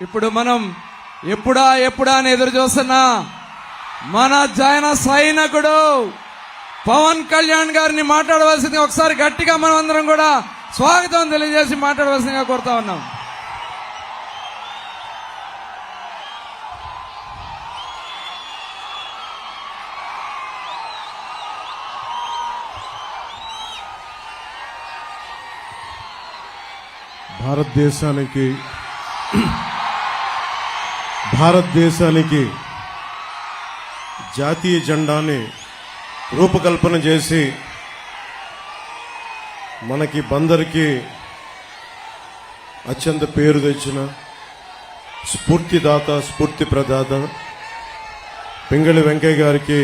ఇప్పుడు మనం ఎప్పుడా అని ఎదురు చూస్తున్నా మన జన సైనికుడు పవన్ కళ్యాణ్ గారిని మాట్లాడవలసింది ఒకసారి గట్టిగా మనం అందరం కూడా స్వాగతం తెలియజేసి మాట్లాడవలసిందిగా కోరుతా ఉన్నాం. భారతదేశానికి జాతీయ జెండాని రూపకల్పన చేసి మనకి బందరికి అత్యంత పేరు తెచ్చిన స్ఫూర్తిదాత స్ఫూర్తి ప్రదాత పింగళి వెంకయ్య గారికి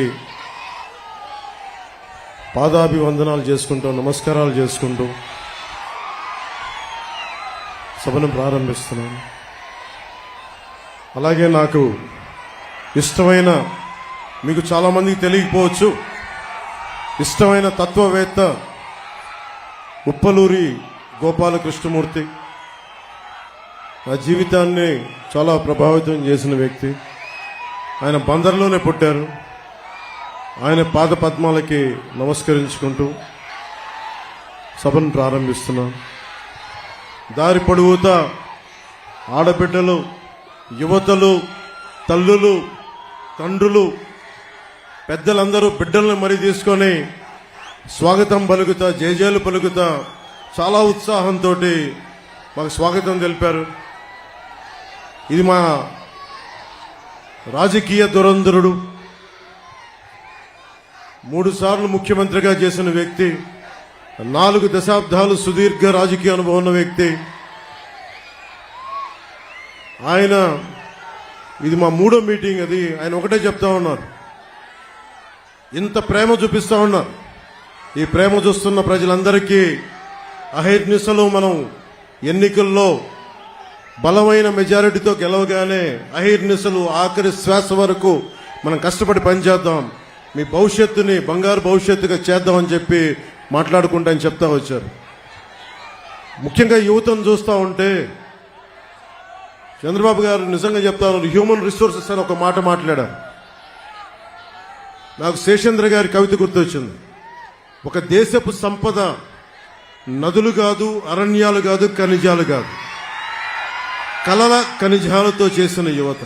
పాదాభివందనాలు చేసుకుంటూ నమస్కారాలు చేసుకుంటూ సభను ప్రారంభిస్తున్నాను. అలాగే నాకు ఇష్టమైన, మీకు చాలామందికి తెలియకపోవచ్చు, ఇష్టమైన తత్వవేత్త ఉప్పలూరి గోపాలకృష్ణమూర్తి నా జీవితాన్ని చాలా ప్రభావితం చేసిన వ్యక్తి. ఆయన బందర్లోనే పుట్టారు. ఆయన పాద పద్మాలకి నమస్కరించుకుంటూ సభను ప్రారంభిస్తున్నాను. దారి పొడుగుతా ఆడబిడ్డలు, యువతలు, తల్లులు, తండ్రులు, పెద్దలందరూ బిడ్డలను మరీ తీసుకొని స్వాగతం పలుకుతా, జయజయలు పలుకుతా చాలా ఉత్సాహంతో మాకు స్వాగతం తెలిపారు. ఇది మా రాజకీయ దురంధరుడు, 3 సార్లు ముఖ్యమంత్రిగా చేసిన వ్యక్తి, 4 దశాబ్దాలు సుదీర్ఘ రాజకీయ అనుభవం ఉన్న వ్యక్తి ఆయన. ఇది మా 3వ మీటింగ్. అది ఆయన ఒకటే చెప్తా ఉన్నారు, ఇంత ప్రేమ చూపిస్తా ఉన్నారు. ఈ ప్రేమ చూస్తున్న ప్రజలందరికీ అహర్నిశలు మనం ఎన్నికల్లో బలమైన మెజారిటీతో గెలవగానే అహర్నిశలు ఆఖరి శ్వాస వరకు మనం కష్టపడి పనిచేద్దాం, మీ భవిష్యత్తుని బంగారు భవిష్యత్తుగా చేద్దామని చెప్పి మాట్లాడుకుంటా అని చెప్తా వచ్చారు. ముఖ్యంగా యువతను చూస్తూ ఉంటే చంద్రబాబు గారు నిజంగా చెప్తా ఉన్నారు, హ్యూమన్ రిసోర్సెస్ అని ఒక మాట మాట్లాడారు. నాకు శేషేంద్ర గారి కవిత గుర్తొచ్చింది. ఒక దేశపు సంపద నదులు కాదు, అరణ్యాలు కాదు, ఖనిజాలు కాదు, కలల ఖనిజాలతో చేసిన యువత.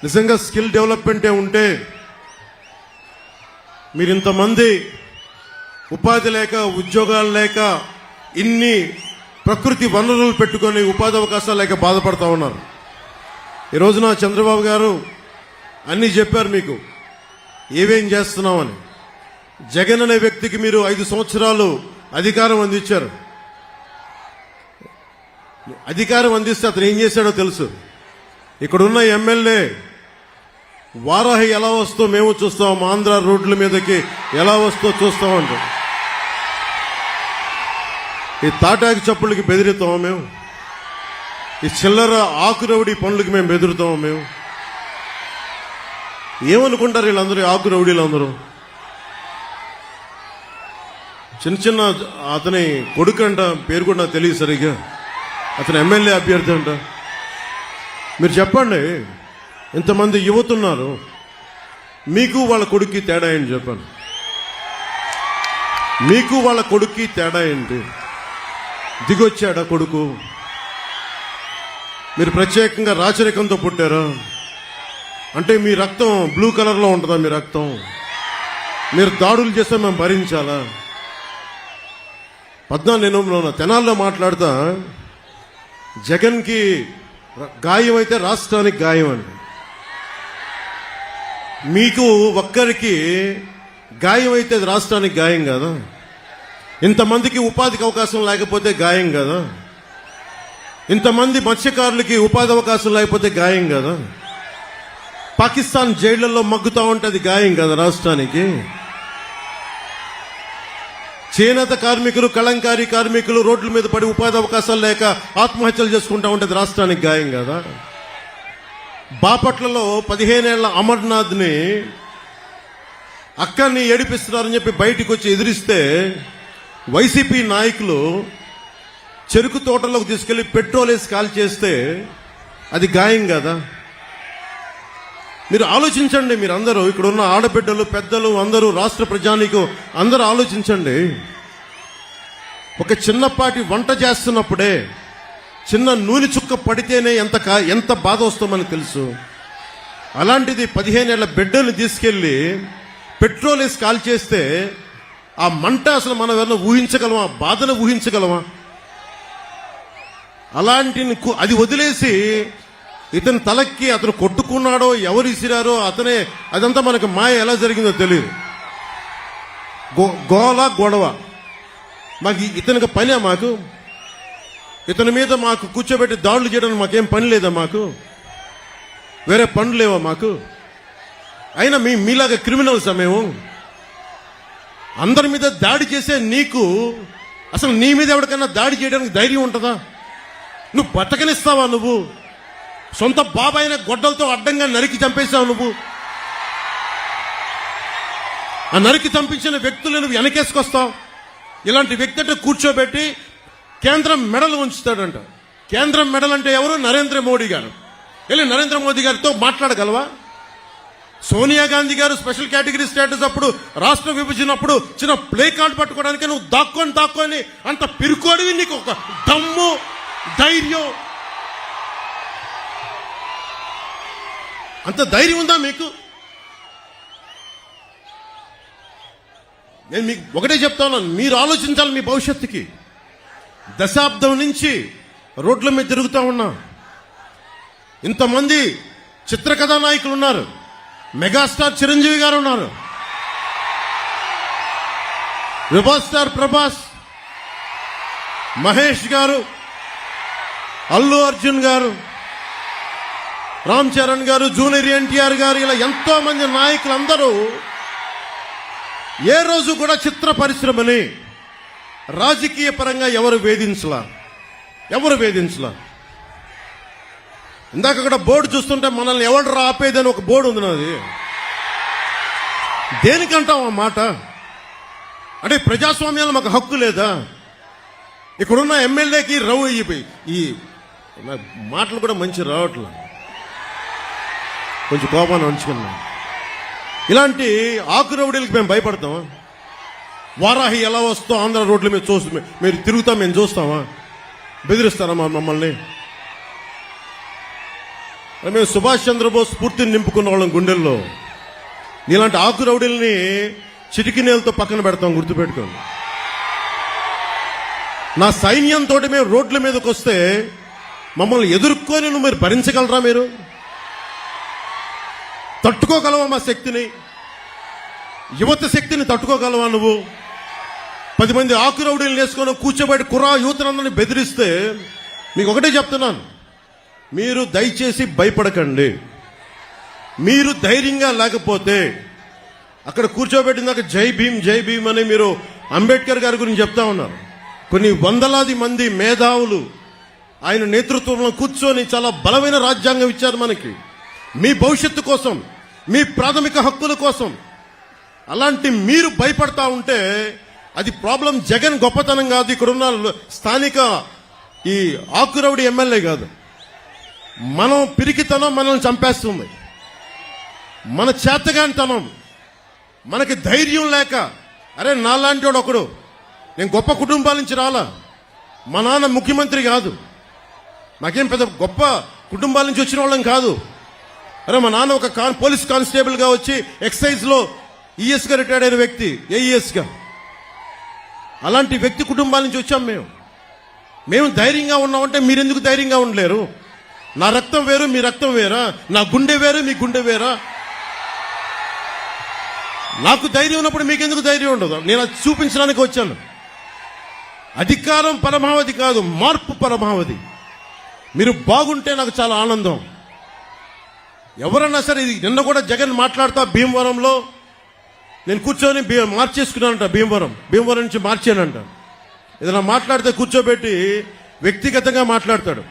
నిజంగా స్కిల్ డెవలప్మెంటే ఉంటే మీరింతమంది ఉపాధి లేక, ఉద్యోగాలు లేక, ఇన్ని ప్రకృతి వనరులు పెట్టుకొని ఉపాధి అవకాశాలు లేక బాధపడతా ఉన్నారు. ఈ రోజున చంద్రబాబు గారు అన్నీ చెప్పారు మీకు ఏమేం చేస్తున్నామని. జగన్ అనే వ్యక్తికి మీరు 5 సంవత్సరాలు అధికారం అందించారు. అధికారం అందిస్తే అతను ఏం చేశాడో తెలుసు. ఇక్కడున్న ఎమ్మెల్యే వారాహి ఎలా వస్తో మేము చూస్తాం, ఆంధ్ర రోడ్ల మీదకి ఎలా వస్తో చూస్తామంట. ఈ తాటాకి చప్పుళ్ళకి బెదిరితామా మేము? ఈ చిల్లర ఆకురౌడి పనులకి మేము బెదురుతామా మేము? ఏమనుకుంటారు వీళ్ళందరూ, ఆకురౌడీలు అందరూ? చిన్న అతని కొడుకు అంట, పేరు కూడా నాకు తెలియదు సరిగ్గా, అతను ఎమ్మెల్యే అభ్యర్థి అంట. మీరు చెప్పండి, ఇంతమంది యువత ఉన్నారు, మీకు వాళ్ళ కొడుక్కి తేడా ఏంటి చెప్పండి? మీకు వాళ్ళ కొడుక్కి తేడా ఏంటి? దిగొచ్చాడా కొడుకు? మీరు ప్రత్యేకంగా రాచరికంతో పుట్టారా? అంటే మీ రక్తం బ్లూ కలర్లో ఉంటుందా? మీ రక్తం మీరు దాడులు చేస్తే మేము భరించాలా? 14 తెనాల్లో మాట్లాడుతా, జగన్కి గాయం అయితే రాష్ట్రానికి గాయం అండి. మీకు ఒక్కరికి గాయం అయితే అది రాష్ట్రానికి గాయం కదా? ఇంతమందికి ఉపాధికి అవకాశం లేకపోతే గాయం కదా? ఇంతమంది మత్స్యకారులకి ఉపాధి అవకాశం లేకపోతే గాయం కదా? పాకిస్తాన్ జైళ్లలో మగ్గుతా ఉంటే అది గాయం కదా రాష్ట్రానికి? చేనేత కార్మికులు, కళంకారీ కార్మికులు రోడ్ల మీద పడి ఉపాధి అవకాశాలు లేక ఆత్మహత్యలు చేసుకుంటా ఉంటే రాష్ట్రానికి గాయం కదా? బాపట్లలో 15 ఏళ్ల అమర్నాథ్ని అక్కడిని ఏడిపిస్తున్నారని చెప్పి బయటికి వచ్చి ఎదిరిస్తే వైసీపీ నాయకులు చెరుకు తోటలోకి తీసుకెళ్లి పెట్రోల్ వేసి కాల్ చేస్తే అది గాయం కదా. మీరు ఆలోచించండి, మీరు అందరూ ఇక్కడ ఉన్న ఆడబిడ్డలు, పెద్దలు, అందరూ, రాష్ట్ర ప్రజానీకం అందరూ ఆలోచించండి. ఒక చిన్నపాటి వంట చేస్తున్నప్పుడే చిన్న నూనె చుక్క పడితేనే ఎంత బాధ వస్తుందో మనకు తెలుసు. అలాంటిది 15 ఏళ్ల బిడ్డను తీసుకెళ్లి పెట్రోల్ వేసి కాల్ చేస్తే ఆ మంట అసలు మనం ఎవరైనా ఊహించగలమా? బాధను ఊహించగలమా? అలాంటి అది వదిలేసి ఇతని తలకి అతను కొట్టుకున్నాడో, ఎవరు ఇసిరారో అతనే, అదంతా మనకు మాయ ఎలా జరిగిందో తెలియదు. గొడవ మాకు ఇతనికి పనే? మాకు ఇతని మీద మాకు కూర్చోబెట్టి దాడులు చేయడానికి మాకేం పని లేదా? మాకు వేరే పనులు లేవా మాకు? అయినా మీలాగా క్రిమినల్స్ మేము. అందరి మీద దాడి చేసే నీకు అసలు నీ మీద ఎవరికైనా దాడి చేయడానికి ధైర్యం ఉంటుందా? నువ్వు బతకనిస్తావా? నువ్వు సొంత బాబాయిన గొడ్డలతో అడ్డంగా నరికి చంపేశావు. నువ్వు ఆ నరికి చంపించిన వ్యక్తులు నువ్వు వెనకేసుకొస్తావు. ఇలాంటి వ్యక్తి అంటే కూర్చోబెట్టి కేంద్రం మెడలు ఉంచుతాడంట. కేంద్రం మెడల్ అంటే ఎవరు? నరేంద్ర మోడీ గారు. వెళ్ళి నరేంద్ర మోదీ గారితో మాట్లాడగలవా? సోనియా గాంధీ గారు స్పెషల్ కేటగిరీ స్టేటస్ అప్పుడు, రాష్ట్ర విభజన అప్పుడు చిన్న ప్లే కార్డు పట్టుకోవడానికి నువ్వు దాక్కొని అంత పిరుకోడివి. నీకు ఒక దమ్ము, ధైర్యం, అంత ధైర్యం ఉందా మీకు? నేను మీకు ఒకటే చెప్తాను, మీరు ఆలోచించాలి మీ భవిష్యత్తుకి. దశాబ్దం నుంచి రోడ్ల మీద తిరుగుతూ ఉన్నా. ఇంతమంది చిత్రకథా నాయకులు ఉన్నారు. మెగాస్టార్ చిరంజీవి గారు ఉన్నారు, రెబల్ స్టార్ ప్రభాస్, మహేష్ గారు, అల్లు అర్జున్ గారు, రామ్ చరణ్ గారు, జూనియర్ ఎన్టీఆర్ గారు, ఇలా ఎంతో మంది నాయకులందరూ ఏ రోజు కూడా చిత్ర పరిశ్రమని రాజకీయ పరంగా ఎవరు వేధించలా. ఇందాక అక్కడ బోర్డు చూస్తుంటే మనల్ని ఎవరు ఆపేదని ఒక బోర్డు ఉంది నాది. దేనికంటాం ఆ మాట? అంటే ప్రజాస్వామ్యాలు మాకు హక్కు లేదా? ఇక్కడున్న ఎమ్మెల్యేకి ఈ మాటలు కూడా మంచి రావట్లా, కొంచెం కోపాన్ని ఉంచుకున్నాం. ఇలాంటి ఆకు రౌడీలకి మేము భయపడతామా? వారాహి ఎలా వస్తో ఆంధ్ర రోడ్ల మీద చూస్తూ మీరు తిరుగుతాం, మేము చూస్తామా? బెదిరిస్తారా మమ్మల్ని? మేము సుభాష్ చంద్రబోస్ స్ఫూర్తిని నింపుకున్న వాళ్ళం గుండెల్లో. ఇలాంటి ఆకు రౌడీల్ని చిటికినేలతో పక్కన పెడతాం, గుర్తుపెట్టుకోండి. నా సైన్యంతో మేము రోడ్ల మీదకి వస్తే మమ్మల్ని ఎదుర్కొని మీరు భరించగలరా? మీరు తట్టుకోగలవా మా శక్తిని? యువత శక్తిని తట్టుకోగలవా నువ్వు? 10 మంది ఆకు రౌడీలు వేసుకొని కూర్చోబెట్టి యువతనందరినీ బెదిరిస్తే మీకు ఒకటే చెప్తున్నాను, మీరు దయచేసి భయపడకండి. మీరు ధైర్యంగా లేకపోతే అక్కడ కూర్చోబెట్టిందాక జై భీమ్ అని మీరు అంబేద్కర్ గారి గురించి చెప్తా ఉన్నారు. కొన్ని వందలాది మంది మేధావులు ఆయన నేతృత్వంలో కూర్చొని చాలా బలమైన రాజ్యాంగం ఇచ్చారు మనకి, మీ భవిష్యత్తు కోసం, మీ ప్రాథమిక హక్కుల కోసం. అలాంటి మీరు భయపడతా ఉంటే అది ప్రాబ్లం జగన్ గొప్పతనం కాదు, ఇక్కడున్న స్థానిక ఈ ఆకురౌడి ఎమ్మెల్యే కాదు. మనం పిరికితనం మనల్ని చంపేస్తుంది, మన చేతగానితనం, మనకి ధైర్యం లేక. అరే నాలాంటి వాడు ఒకడు, నేను గొప్ప కుటుంబాల నుంచి రాలా, మా నాన్న ముఖ్యమంత్రి కాదు, నాకేం పెద్ద గొప్ప కుటుంబాల నుంచి వచ్చిన వాళ్ళం కాదు. అరే మా నాన్న ఒక పోలీస్ కానిస్టేబుల్ గా వచ్చి ఎక్సైజ్ లో ఈఎస్ గా రిటైర్డ్ అయిన వ్యక్తి, ఏఈఎస్ గా. అలాంటి వ్యక్తి కుటుంబాల నుంచి వచ్చాం మేము ధైర్యంగా ఉన్నామంటే మీరెందుకు ధైర్యంగా ఉండలేరు? నా రక్తం వేరు, మీ రక్తం వేరా? నా గుండె వేరు, మీ గుండె వేరా? నాకు ధైర్యం ఉన్నప్పుడు మీకెందుకు ధైర్యం ఉండదు? నేను అది చూపించడానికి వచ్చాను. అధికారం పరమావధి కాదు, మార్పు పరమావధి. మీరు బాగుంటే నాకు చాలా ఆనందం. ఎవరన్నా సరే, ఇది నిన్న కూడా జగన్ మాట్లాడుతా భీమవరంలో నేను కూర్చొని మార్చేసుకున్నానంట. భీమవరం నుంచి మార్చానంట. ఏదైనా మాట్లాడితే కూర్చోబెట్టి వ్యక్తిగతంగా మాట్లాడతాడు.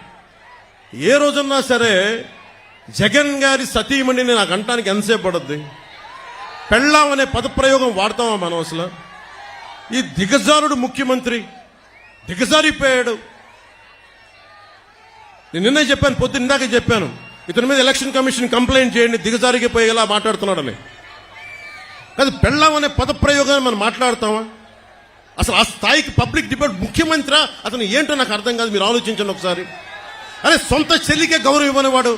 ఏ రోజున్నా సరే జగన్ గారి సతీమణిని నాకు అంటానికి ఎంతసేపు పడుద్ది? పెళ్ళాం అనే పదప్రయోగం వాడతామా మనం? అసలు ఈ దిగజారుడు ముఖ్యమంత్రి దిగజారిపోయాడు. నేను నిన్నే చెప్పాను, పొద్దున్న ఇందాక చెప్పాను, ఇతని మీద ఎలక్షన్ కమిషన్ కంప్లైంట్ చేయండి, దిగజారిపోయేలా మాట్లాడుతున్నాడని. కాదు, పెళ్ళాం అనే పదప్రయోగాన్ని మనం మాట్లాడతామా? అసలు ఆ స్థాయికి పబ్లిక్ డిబేట్ ముఖ్యమంత్రి అతను ఏంటో నాకు అర్థం కాదు. మీరు ఆలోచించండి ఒకసారి. అరే, సొంత చెల్లికే గౌరవం ఇవ్వనివాడు,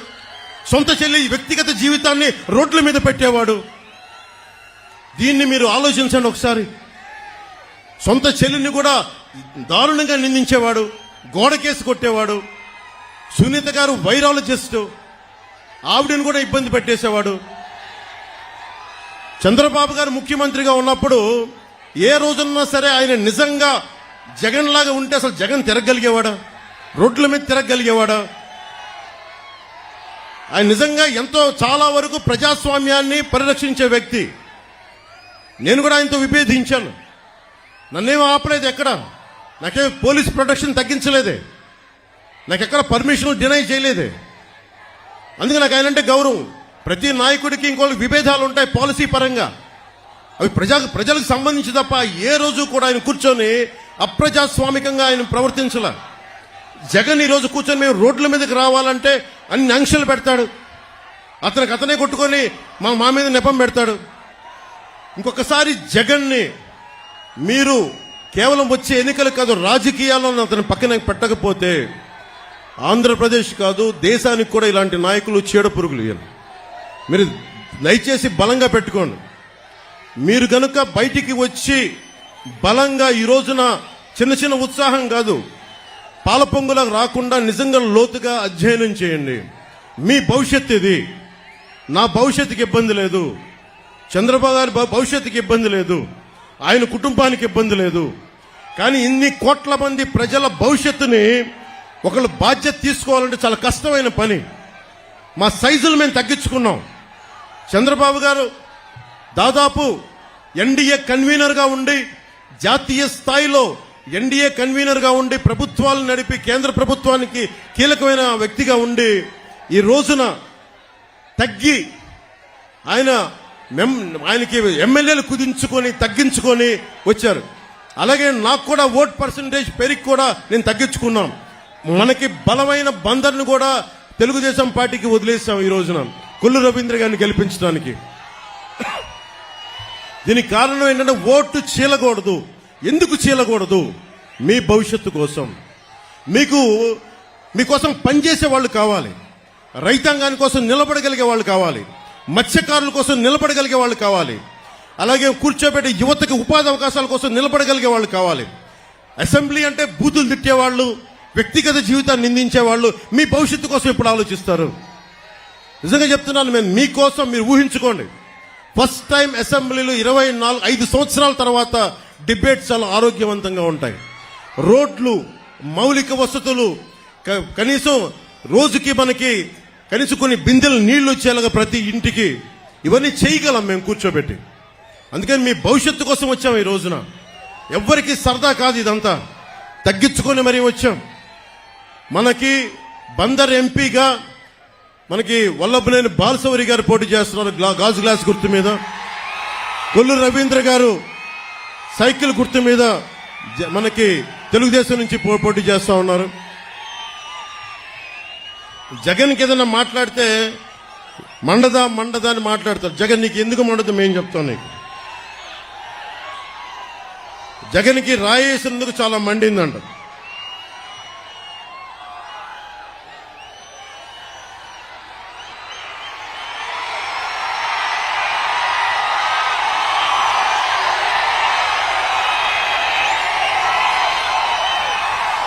సొంత చెల్లి వ్యక్తిగత జీవితాన్ని రోడ్ల మీద పెట్టేవాడు. దీన్ని మీరు ఆలోచించండి ఒకసారి. సొంత చెల్లిని కూడా దారుణంగా నిందించేవాడు, గోడకేసి కొట్టేవాడు. సునీత గారు వైరాలజిస్ట్, ఆవిడని కూడా ఇబ్బంది పెట్టేసేవాడు. చంద్రబాబు గారు ముఖ్యమంత్రిగా ఉన్నప్పుడు ఏ రోజున్నా సరే ఆయన నిజంగా జగన్ లాగా ఉంటే అసలు జగన్ తిరగలిగేవాడా? రోడ్ల మీద తిరగలిగేవాడా? ఆయన నిజంగా ఎంతో చాలా వరకు ప్రజాస్వామ్యాన్ని పరిరక్షించే వ్యక్తి. నేను కూడా ఆయనతో విభేదించాను. నన్నేం ఆపలేదు ఎక్కడ, నాకేం పోలీస్ ప్రొటెక్షన్ తగ్గించలేదే, నాకెక్కడ పర్మిషన్ డినై చేయలేదే. అందుకే నాకు ఆయనంటే గౌరవం. ప్రతి నాయకుడికి ఇంకోళ్ళకి విభేదాలు ఉంటాయి పాలసీ పరంగా, అవి ప్రజలకు సంబంధించి తప్ప ఏ రోజు కూడా ఆయన కూర్చొని అప్రజాస్వామికంగా ఆయన ప్రవర్తించలే. జగన్ ఈ రోజు కూర్చొని మేము రోడ్ల మీదకి రావాలంటే అన్ని ఆంక్షలు పెడతాడు, అతనే కొట్టుకొని మా మీద నెపం పెడతాడు. ఇంకొకసారి జగన్ని మీరు కేవలం వచ్చే ఎన్నికలు కాదు, రాజకీయాలను అతని పక్కన పెట్టకపోతే ఆంధ్రప్రదేశ్ కాదు దేశానికి కూడా ఇలాంటి నాయకులు చీడ పురుగులు. మీరు దయచేసి బలంగా పెట్టుకోండి. మీరు గనుక బయటికి వచ్చి బలంగా ఈ రోజున చిన్న చిన్న ఉత్సాహం కాదు, పాలపొంగులకు రాకుండా నిజంగా లోతుగా అధ్యయనం చేయండి. మీ భవిష్యత్తు ఇది. నా భవిష్యత్తుకి ఇబ్బంది లేదు, చంద్రబాబు గారి భవిష్యత్తుకి ఇబ్బంది లేదు, ఆయన కుటుంబానికి ఇబ్బంది లేదు. కానీ ఇన్ని కోట్ల మంది ప్రజల భవిష్యత్తుని ఒకళ్ళు బాధ్యత తీసుకోవాలంటే చాలా కష్టమైన పని. మా సైజులు మేము తగ్గించుకున్నాం. చంద్రబాబు గారు దాదాపు ఎన్డీఏ కన్వీనర్గా ఉండి, జాతీయ స్థాయిలో ఎన్డీఏ కన్వీనర్గా ఉండి ప్రభుత్వాలు నడిపి కేంద్ర ప్రభుత్వానికి కీలకమైన వ్యక్తిగా ఉండి ఈ రోజున తగ్గి ఆయనకి ఎమ్మెల్యేలు కుదించుకొని తగ్గించుకొని వచ్చారు. అలాగే నాకు కూడా ఓట్ పర్సంటేజ్ పెరిగి కూడా నేను తగ్గించుకున్నాం. మనకి బలమైన బందర్ను కూడా తెలుగుదేశం పార్టీకి వదిలేసాం ఈ రోజున కొల్లు రవీంద్ర గారిని గెలిపించడానికి. దీనికి కారణం ఏంటంటే ఓటు చీలకూడదు. ఎందుకు చీలకూడదు? మీ భవిష్యత్తు కోసం, మీకోసం పనిచేసే వాళ్ళు కావాలి, రైతాంగాని కోసం నిలబడగలిగే వాళ్ళు కావాలి, మత్స్యకారుల కోసం నిలబడగలిగే వాళ్ళు కావాలి, అలాగే కూర్చోబెట్టి యువతకు ఉపాధి అవకాశాల కోసం నిలబడగలిగే వాళ్ళు కావాలి. అసెంబ్లీ అంటే బూతులు తిట్టేవాళ్ళు, వ్యక్తిగత జీవితాన్ని నిందించేవాళ్ళు మీ భవిష్యత్తు కోసం ఎప్పుడు ఆలోచిస్తారు? నిజంగా చెప్తున్నాను, నేను మీకోసం మీరు ఊహించుకోండి. ఫస్ట్ టైం అసెంబ్లీలో 5 సంవత్సరాల తర్వాత డిబేట్స్ చాలా ఆరోగ్యవంతంగా ఉంటాయి. రోడ్లు, మౌలిక వసతులు, కనీసం రోజుకి మనకి కనీసం కొన్ని బిందెలు నీళ్లు వచ్చేలాగా ప్రతి ఇంటికి ఇవన్నీ చేయగలం మేము కూర్చోబెట్టి. అందుకని మీ భవిష్యత్తు కోసం వచ్చాం ఈ రోజున. ఎవ్వరికి సరదా కాదు, ఇదంతా తగ్గించుకొని మరీ వచ్చాం. మనకి బందర్ ఎంపీగా మనకి వల్లభనేని బాలశౌరి గారు పోటీ చేస్తున్నారు గాజు గ్లాస్ గుర్తు మీద. కొల్లు రవీంద్ర గారు సైకిల్ గుర్తు మీద మనకి తెలుగుదేశం నుంచి పోటీ చేస్తా ఉన్నారు. జగన్కి ఏదైనా మాట్లాడితే మండదా అని మాట్లాడతారు. జగన్ నీకు ఎందుకు మండదు మేము చెప్తాం నీకు. జగన్కి రాయేసినందుకు చాలా మండిందంట.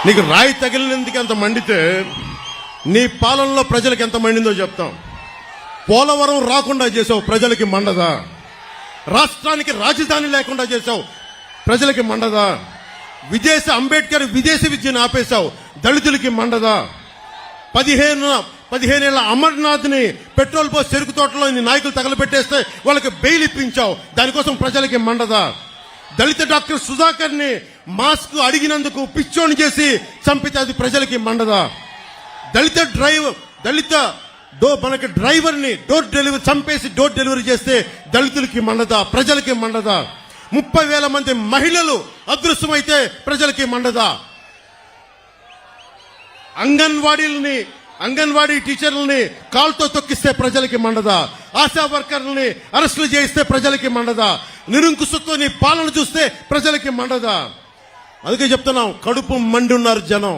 నీకు రాయి తగిలినందుకు ఎంత మండితే నీ పాలనలో ప్రజలకు ఎంత మండిందో చెప్తాం. పోలవరం రాకుండా చేసావు, ప్రజలకి మండదా? రాష్ట్రానికి రాజధాని లేకుండా చేసావు, ప్రజలకి మండదా? అంబేద్కర్ విదేశీ విద్యను ఆపేశావు, దళితులకి మండదా? 15 ఏళ్ల అమర్నాథ్ని పెట్రోల్ పోసి చెరుకు తోటలో ఇన్ని నాయకులు తగలబెట్టేస్తే వాళ్ళకి బెయిల్ ఇప్పించావు, దానికోసం ప్రజలకి మండదా? దళిత డాక్టర్ సుధాకర్ ని మాస్క్ అడిగినందుకు పిచ్చోని చేసి చంపితే అది ప్రజలకి మండదా? మనకి డ్రైవర్ ని డోర్ డెలివరీ చంపేసి డోర్ డెలివరీ చేస్తే దళితులకి మండదా? ప్రజలకి మండదా? 30,000 మంది మహిళలు అదృశ్యమైతే ప్రజలకి మండదా? అంగన్వాడీలని అంగన్వాడీ టీచర్లని కాల్తో తొక్కిస్తే ప్రజలకి మండదా? ఆశా వర్కర్లని అరెస్టులు చేయిస్తే ప్రజలకి మండదా? నిరంకుశతో నీ పాలన చూస్తే ప్రజలకి మండదా? అందుకే చెప్తున్నాం, కడుపు మండి ఉన్నారు జనం.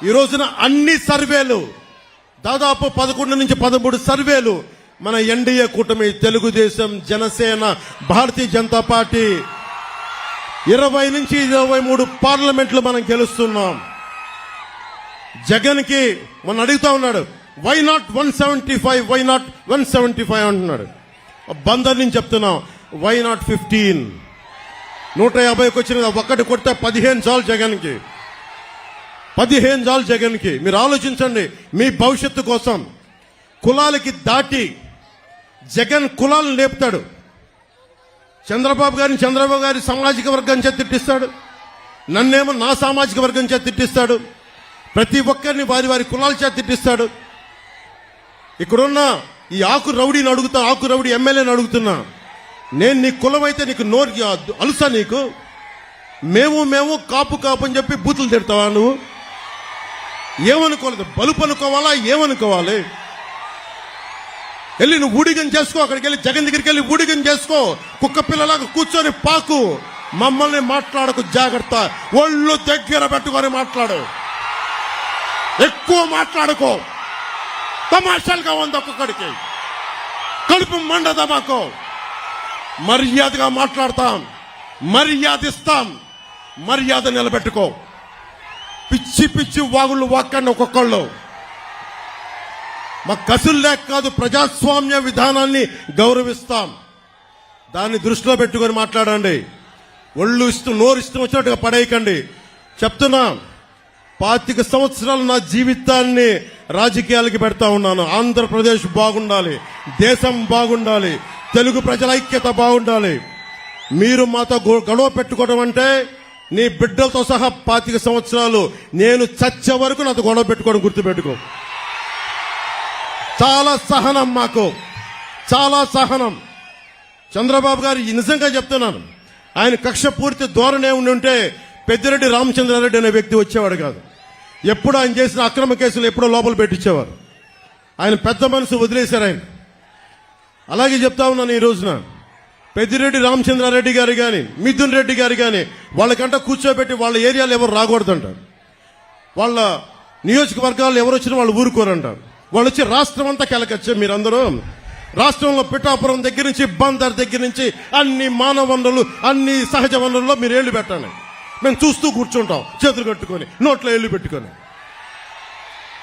ఈ రోజున అన్ని సర్వేలు, దాదాపు 11 నుంచి 13 సర్వేలు మన ఎన్డీఏ కూటమి, తెలుగుదేశం, జనసేన, భారతీయ జనతా పార్టీ 20 నుంచి 23 పార్లమెంట్లు మనం గెలుస్తున్నాం. జగన్ కి మొన్న అడుగుతా ఉన్నాడు, వై నాట్ 175, వై నాట్ 175 అంటున్నాడు. బందర్ నుంచి చెప్తున్నాం, వై నాట్ 15? 150కి వచ్చిన ఒక్కటి కొడితే 15 చాలు జగన్ కి, 15 చాలు జగన్ కి. మీరు ఆలోచించండి, మీ భవిష్యత్తు కోసం. కులాలకి దాటి జగన్ కులాలను లేపుతాడు. చంద్రబాబు గారి సామాజిక వర్గం చేత తిట్టిస్తాడు, నన్నేమో నా సామాజిక వర్గం చేత తిట్టిస్తాడు, ప్రతి ఒక్కరిని వారి వారి కులాల చేత తిట్టిస్తాడు. ఇక్కడున్న ఈ ఆకు రౌడీని అడుగుతా, ఆకు రౌడీ ఎమ్మెల్యేని అడుగుతున్నా, నేను నీ కులం అయితే నీకు నోరు అలుసా? నీకు మేము కాపు అని చెప్పి బూతులు తిడతావా? నువ్వు ఏమనుకోలేదు, బలుపు అనుకోవాలా? ఏమనుకోవాలి? వెళ్ళి నువ్వు ఊడిగం చేసుకో, అక్కడికి వెళ్ళి జగన్ దగ్గరికి వెళ్ళి ఊడిగం చేసుకో, కుక్క పిల్లలాగా కూర్చొని పాకు. మమ్మల్ని మాట్లాడకు, జాగ్రత్త. ఒళ్ళు దగ్గర పెట్టుకొని మాట్లాడు, ఎక్కువ మాట్లాడుకో. తమాషాలుగా ఉంది ఒక్కొక్కడికి, కడుపు మండదా మాకు. మర్యాదగా మాట్లాడతాం, మర్యాద ఇస్తాం, మర్యాద నిలబెట్టుకో. పిచ్చి పిచ్చి వాగుళ్ళు వాక్కండి ఒక్కొక్కళ్ళు. మా కసులు లేక కాదు, ప్రజాస్వామ్య విధానాన్ని గౌరవిస్తాం. దాన్ని దృష్టిలో పెట్టుకొని మాట్లాడండి. ఒళ్ళు నోరు ఇష్టం వచ్చినట్టుగా పడేయకండి. చెప్తున్నా, 25 సంవత్సరాలు నా జీవితాన్ని రాజకీయాలకి పెడతా ఉన్నాను. ఆంధ్రప్రదేశ్ బాగుండాలి, దేశం బాగుండాలి, తెలుగు ప్రజల ఐక్యత బాగుండాలి. మీరు మాతో గొడవ పెట్టుకోవడం అంటే నీ బిడ్డలతో సహా 25 సంవత్సరాలు నేను చచ్చే వరకు నాతో గొడవ పెట్టుకోవడం గుర్తుపెట్టుకో. చాలా సహనం మాకు, చాలా సహనం. చంద్రబాబు గారు నిజంగా చెప్తున్నాను, ఆయన కక్ష పూర్తి ధోరణి ఉంటే పెద్దిరెడ్డి రామచంద్రారెడ్డి అనే వ్యక్తి వచ్చేవాడు కాదు. ఎప్పుడు ఆయన చేసిన అక్రమ కేసులు ఎప్పుడో లోపల పెట్టించేవారు. ఆయన పెద్ద మనసు వదిలేశారు ఆయన. అలాగే చెప్తా ఉన్నాను, ఈ రోజున పెద్దిరెడ్డి రామచంద్రారెడ్డి గారు కానీ, మిథున్ రెడ్డి గారు కానీ, వాళ్ళకంట కూర్చోబెట్టి వాళ్ళ ఏరియాలో ఎవరు రాకూడదంటారు. వాళ్ళ నియోజకవర్గాలు ఎవరు వచ్చినా వాళ్ళు ఊరుకోరంటారు. వాళ్ళు వచ్చి రాష్ట్రం అంతా కెలకొచ్చే మీరందరూ రాష్ట్రంలో పిఠాపురం దగ్గర నుంచి బందర్ దగ్గర నుంచి అన్ని మానవ వనరులు, అన్ని సహజ వనరుల్లో మీరు ఏళ్లు పెట్టండి. మేము చూస్తూ కూర్చుంటాం, చేతులు కట్టుకొని, నోట్లో ఏళ్లు పెట్టుకొని.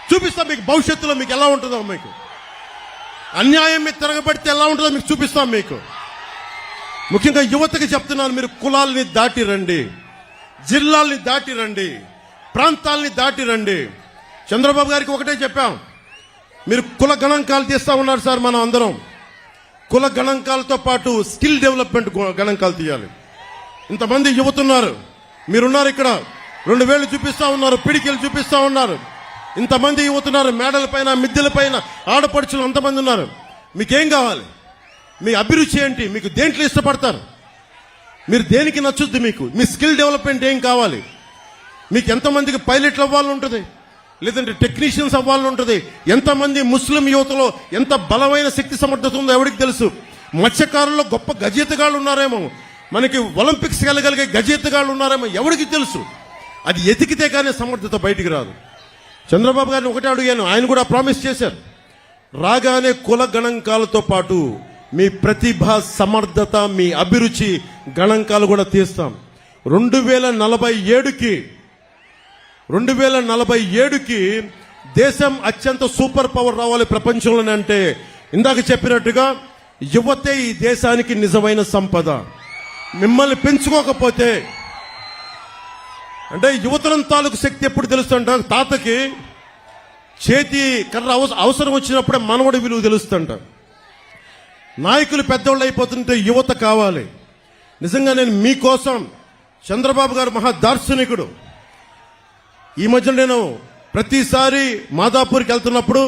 చూపిస్తాం మీకు భవిష్యత్తులో మీకు ఎలా ఉంటుందో, మీకు అన్యాయం మీద తిరగబడితే ఎలా ఉంటుందో మీకు చూపిస్తాం. మీకు ముఖ్యంగా యువతకి చెప్తున్నాను, మీరు కులాలని దాటి రండి, జిల్లాల్ని దాటి రండి, ప్రాంతాలని దాటి రండి. చంద్రబాబు గారికి ఒకటే చెప్పాం, మీరు కుల గణాంకాలు తీస్తా ఉన్నారు సార్. మనం అందరం కుల గణాంకాలతో పాటు స్కిల్ డెవలప్మెంట్ గణాంకాలు తీయాలి. ఇంతమంది యువతున్నారు, మీరున్నారు ఇక్కడ, 2 వేలు చూపిస్తా ఉన్నారు, పిడికిలు చూపిస్తా ఉన్నారు. ఇంతమంది యువతున్నారు, మేడల పైన, మిద్దెల పైన ఆడపడుచులు అంతమంది ఉన్నారు. మీకేం కావాలి? మీ అభిరుచి ఏంటి? మీకు దేంట్లో ఇష్టపడతారు? మీరు దేనికి నచ్చుద్ది? మీకు మీ స్కిల్ డెవలప్మెంట్ ఏం కావాలి? మీకు ఎంతమందికి పైలట్లు అవ్వాలని ఉంటుంది, లేదంటే టెక్నీషియన్స్ అవ్వాలని ఉంటుంది. ఎంతమంది ముస్లిం యువతలో ఎంత బలమైన శక్తి సమర్థత ఉందో ఎవరికి తెలుసు. మత్స్యకారుల్లో గొప్ప గజెత్తగాళ్ళు ఉన్నారేమో, మనకి ఒలింపిక్స్ వెళ్ళగలిగే గజెత్తగాళ్ళు ఉన్నారేమో, ఎవరికి తెలుసు. అది ఎతికితే కానీ సమర్థత బయటికి రాదు. చంద్రబాబు గారిని ఒకటే అడిగాను, ఆయన కూడా ప్రామిస్ చేశారు, రాగానే కుల గణాంకాలతో పాటు మీ ప్రతిభ, సమర్థత, మీ అభిరుచి గణాంకాలు కూడా తీస్తాం. 2047కి దేశం అత్యంత సూపర్ పవర్ రావాలి ప్రపంచంలోనే. అంటే ఇందాక చెప్పినట్టుగా యువతే ఈ దేశానికి నిజమైన సంపద. మిమ్మల్ని పెంచుకోకపోతే, అంటే యువతరం తాలూకు శక్తి ఎప్పుడు తెలుస్తుంట, తాతకి చేతి కర్ర అవసరం వచ్చినప్పుడే మనవడి విలువ తెలుస్తుంట. నాయకులు పెద్దోళ్ళు అయిపోతుంటే యువత కావాలి. నిజంగా నేను మీకోసం, చంద్రబాబు గారు మహా దార్శనికుడు. ఈ మధ్య నేను ప్రతిసారి మాదాపూర్కి వెళ్తున్నప్పుడు,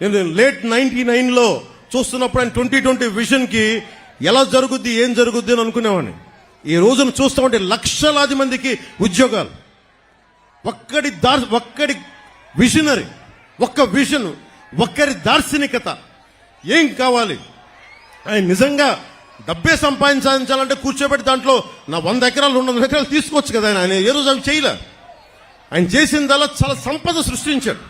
నేను లేట్ 99లో చూస్తున్నప్పుడు ఆయన 2020 విజన్కి ఎలా జరుగుద్ది, ఏం జరుగుద్ది అని అనుకునేవాడిని. ఈ రోజున చూస్తామంటే లక్షలాది మందికి ఉద్యోగాలు. ఒక్కడి విజనరీ ఒక్క విజన్, ఒక్కరి దార్శనికత. ఏం కావాలి? ఆయన నిజంగా డబ్బే సంపాదించాలంటే కూర్చోబెట్టి దాంట్లో నా 100 ఎకరాలు 200 ఎకరాలు తీసుకోవచ్చు కదా. ఆయన ఏ రోజు అవి చేయలే. ఆయన చేసిందల్లా చాలా సంపద సృష్టించాడు.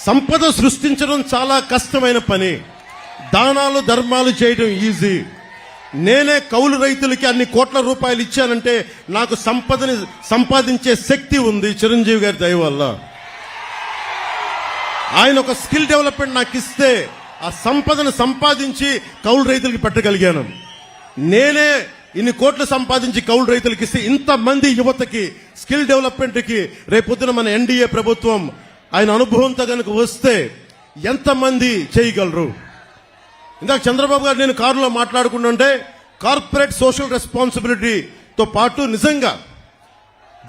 సంపద సృష్టించడం చాలా కష్టమైన పని. దానాలు ధర్మాలు చేయడం ఈజీ. నేనే కౌలు రైతులకి అన్ని కోట్ల రూపాయలు ఇచ్చానంటే నాకు సంపదని సంపాదించే శక్తి ఉంది చిరంజీవి గారి దయ వల్ల. ఆయన ఒక స్కిల్ డెవలప్మెంట్ నాకు ఇస్తే ఆ సంపదను సంపాదించి కౌలు రైతులకి పెట్టగలిగాను. నేనే ఇన్ని కోట్లు సంపాదించి కౌలు రైతులకి ఇస్తే ఇంతమంది యువతకి స్కిల్ డెవలప్మెంట్కి రేపొద్దున మన ఎన్డీఏ ప్రభుత్వం ఆయన అనుభవంతో కనుక వస్తే ఎంతమంది చేయగలరు? ఇందాక చంద్రబాబు గారు నేను కారులో మాట్లాడుకుంటుంటే కార్పొరేట్ సోషల్ రెస్పాన్సిబిలిటీతో పాటు నిజంగా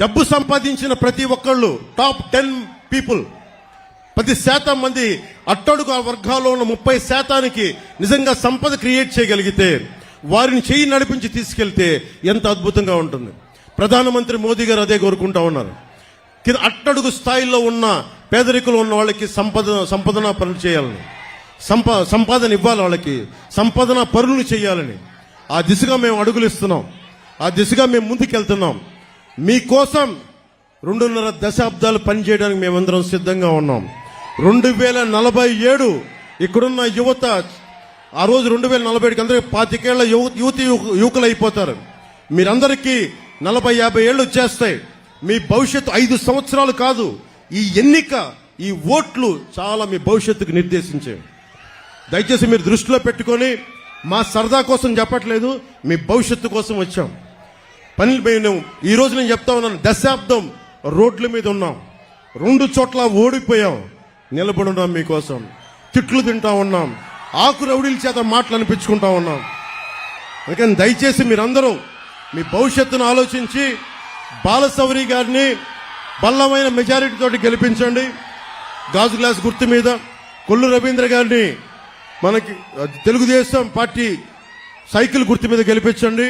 డబ్బు సంపాదించిన ప్రతి ఒక్కళ్ళు టాప్ 10 పీపుల్ 10% మంది అట్టడుగు వర్గాల్లో ఉన్న 30% నిజంగా సంపద క్రియేట్ చేయగలిగితే వారిని చేయి నడిపించి తీసుకెళ్తే ఎంత అద్భుతంగా ఉంటుంది. ప్రధానమంత్రి మోదీ గారు అదే కోరుకుంటా ఉన్నారు. అట్టడుగు స్థాయిలో ఉన్న పేదరికులు ఉన్న వాళ్ళకి సంపదన పనులు చేయాలని, సంపాదన ఇవ్వాలి, వాళ్ళకి సంపాదన పనులు చేయాలని ఆ దిశగా మేము అడుగులు ఇస్తున్నాం. ఆ దిశగా మేము ముందుకెళ్తున్నాం. మీకోసం 2.5 దశాబ్దాలు పనిచేయడానికి మేమందరం సిద్ధంగా ఉన్నాం. 2047 ఇక్కడున్న యువత ఆ రోజు 2047కి అందరికీ 25 ఏళ్ల యువకులు అయిపోతారు. మీరందరికీ 40-50 ఏళ్ళు వచ్చేస్తాయి. మీ భవిష్యత్తు 5 సంవత్సరాలు కాదు. ఈ ఎన్నిక, ఈ ఓట్లు చాలా మీ భవిష్యత్తుకు నిర్దేశించే. దయచేసి మీరు దృష్టిలో పెట్టుకొని, మా సరదా కోసం చెప్పట్లేదు, మీ భవిష్యత్తు కోసం వచ్చాం. మేము ఈ రోజు నేను చెప్తా ఉన్నాను, దశాబ్దం రోడ్ల మీద ఉన్నాం, 2 చోట్ల ఓడిపోయాం, నిలబడున్నాం మీకోసం. తిట్లు తింటా ఉన్నాం, ఆకు రౌడీల చేత మాటలు అనిపించుకుంటా ఉన్నాం. అందుకని దయచేసి మీరందరూ మీ భవిష్యత్తును ఆలోచించి బాలశౌరి గారిని బలమైన మెజారిటీతో గెలిపించండి. గాజు గ్లాస్ గుర్తు మీద కొల్లు రవీంద్ర గారిని మనకి తెలుగుదేశం పార్టీ సైకిల్ గుర్తు మీద గెలిపించండి.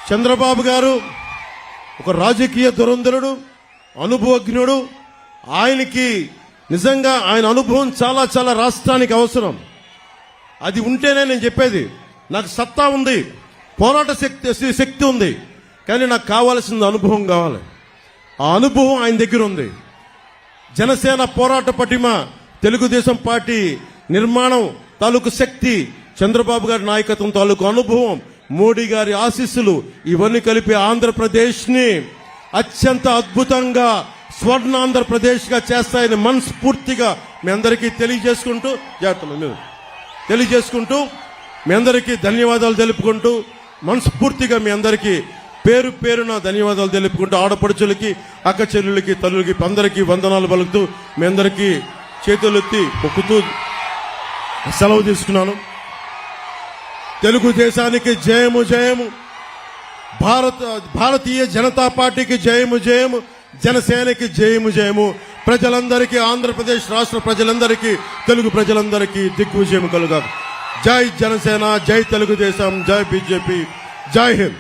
చంద్రబాబు గారు ఒక రాజకీయ దురంధరుడు, అనుభవజ్ఞుడు. ఆయనకి నిజంగా ఆయన అనుభవం చాలా చాలా రాష్ట్రానికి అవసరం. అది ఉంటేనే నేను చెప్పేది, నాకు సత్తా ఉంది, పోరాట శక్తి ఉంది, కానీ నాకు కావాల్సిన అనుభవం కావాలి. ఆ అనుభవం ఆయన దగ్గర ఉంది. జనసేన పోరాట పటిమ, తెలుగుదేశం పార్టీ నిర్మాణం తాలూకు శక్తి, చంద్రబాబు గారి నాయకత్వం తాలూకు అనుభవం, మోడీ గారి ఆశీస్సులు ఇవన్నీ కలిపి ఆంధ్రప్రదేశ్ ని అత్యంత అద్భుతంగా స్వర్ణాంధ్రప్రదేశ్ గా చేస్తాయని మనస్ఫూర్తిగా మీ అందరికీ తెలియజేసుకుంటూ మీ అందరికీ ధన్యవాదాలు తెలుపుకుంటూ, మనస్ఫూర్తిగా మీ అందరికీ పేరు పేరున ధన్యవాదాలు తెలుపుకుంటూ, ఆడపడుచులకి, అక్క చెల్లెళ్ళకి, తల్లులకి అందరికీ వందనాలు పలుకుతూ మీ అందరికీ చేతులెత్తి మొక్కుతూ సెలవు తీసుకున్నాను. తెలుగుదేశానికి జయము జయము, భారతీయ జనతా పార్టీకి జయము జయము, జనసేనకి జయము జయము. ప్రజలందరికీ, ఆంధ్రప్రదేశ్ రాష్ట్ర ప్రజలందరికీ, తెలుగు ప్రజలందరికీ దిగ్విజయం కలుగా. జై జనసేన, జై తెలుగుదేశం, జై బీజేపీ, జై హింద్.